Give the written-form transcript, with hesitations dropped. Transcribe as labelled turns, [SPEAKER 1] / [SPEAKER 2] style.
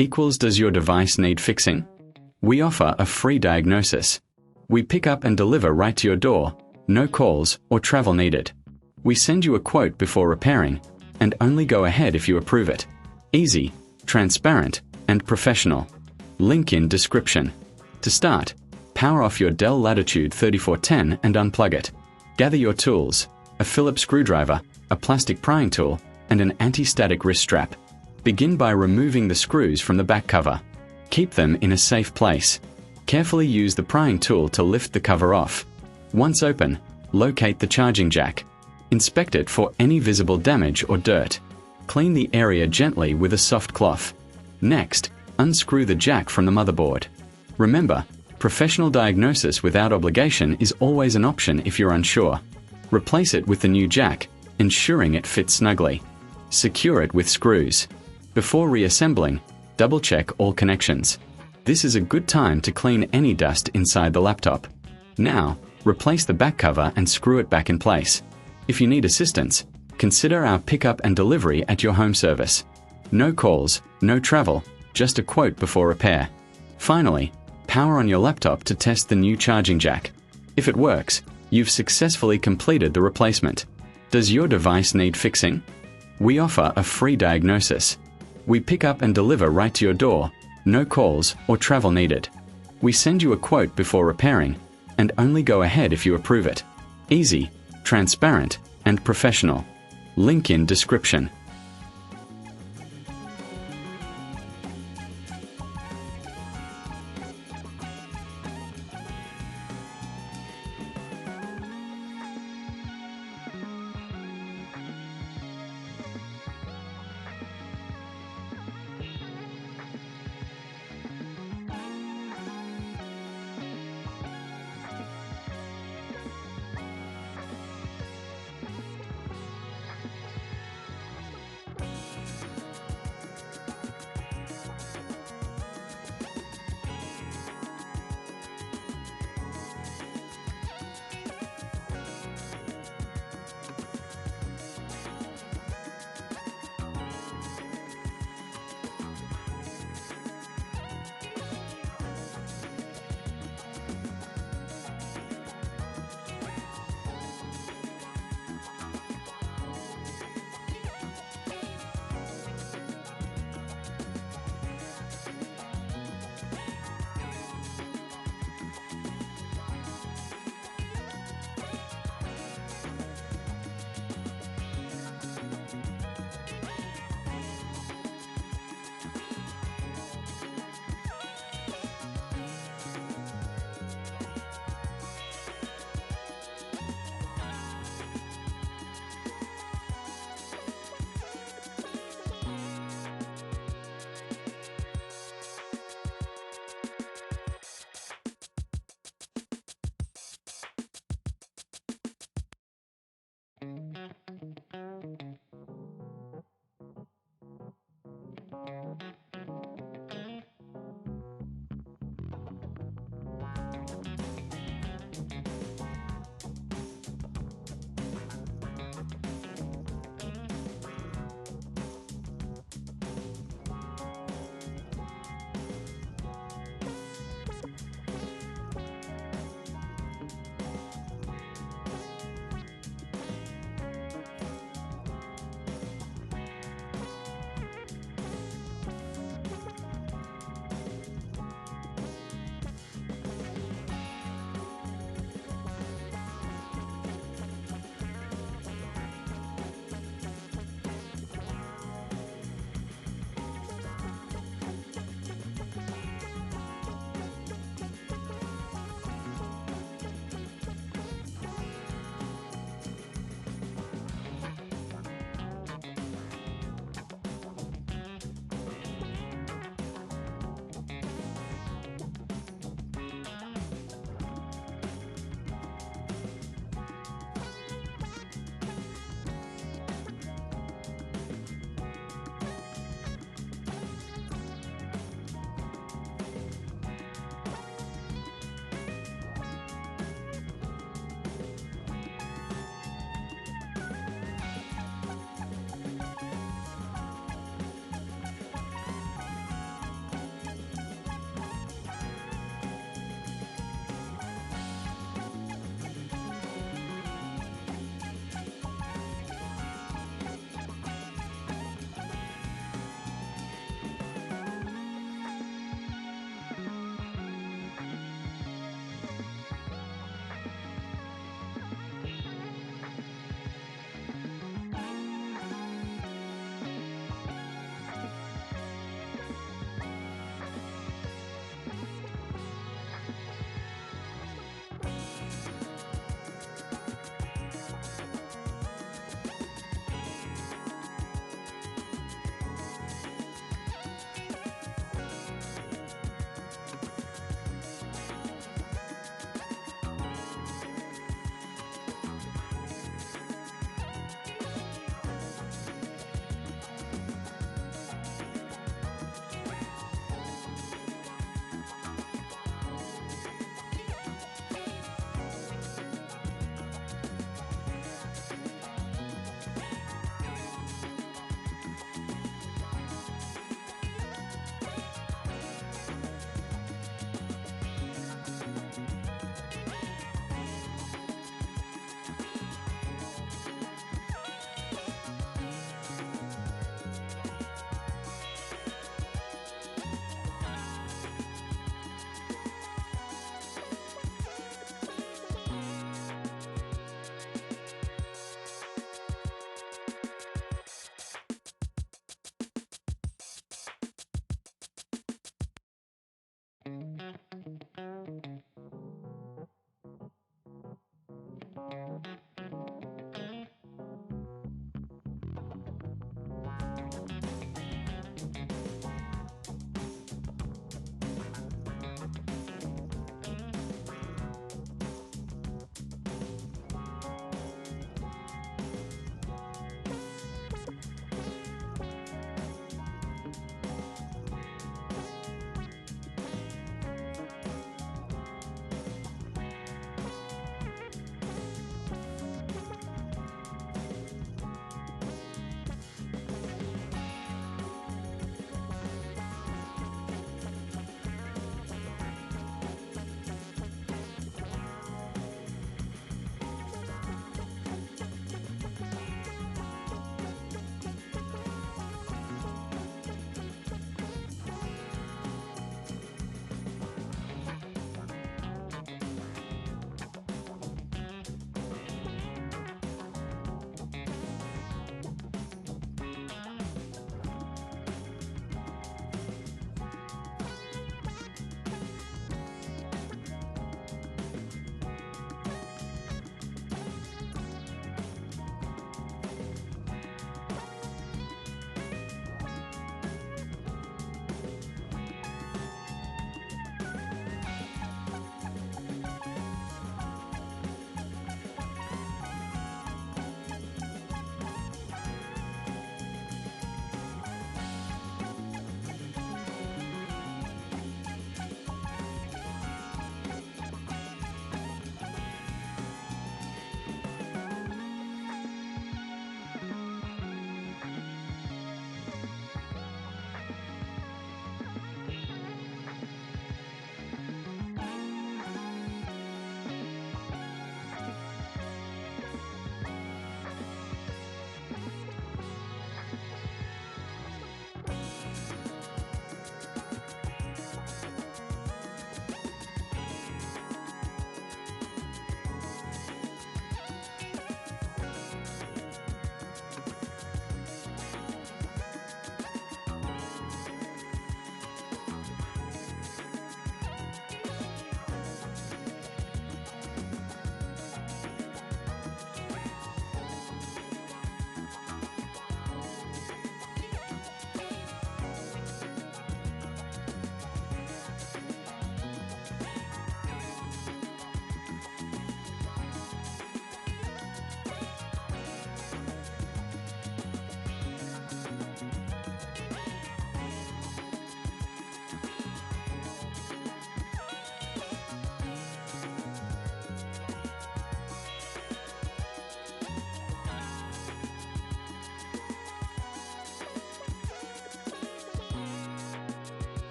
[SPEAKER 1] equals does your device need fixing? We offer a free diagnosis. We pick up and deliver right to your door, no calls or travel needed. We send you a quote before repairing, and only go ahead if you approve it. Easy, transparent, and professional. Link in description. To start, power off your Dell Latitude 3410 and unplug it. Gather your tools, a Phillips screwdriver, a plastic prying tool, and an anti-static wrist strap. Begin by removing the screws from the back cover. Keep them in a safe place. Carefully use the prying tool to lift the cover off. Once open, locate the charging jack. Inspect it for any visible damage or dirt. Clean the area gently with a soft cloth. Next, unscrew the jack from the motherboard. Remember, professional diagnosis without obligation is always an option if you're unsure. Replace it with the new jack, ensuring it fits snugly. Secure it with screws. Before reassembling, double-check all connections. This is a good time to clean any dust inside the laptop. Now, replace the back cover and screw it back in place. If you need assistance, consider our pickup and delivery at your home service. No calls, no travel, just a quote before repair. Finally, power on your laptop to test the new charging jack. If it works, you've successfully completed the replacement. Does your device need fixing? We offer a free diagnosis. We pick up and deliver right to your door, no calls or travel needed. We send you a quote before repairing, and only go ahead if you approve it. Easy, transparent, and professional. Link in description.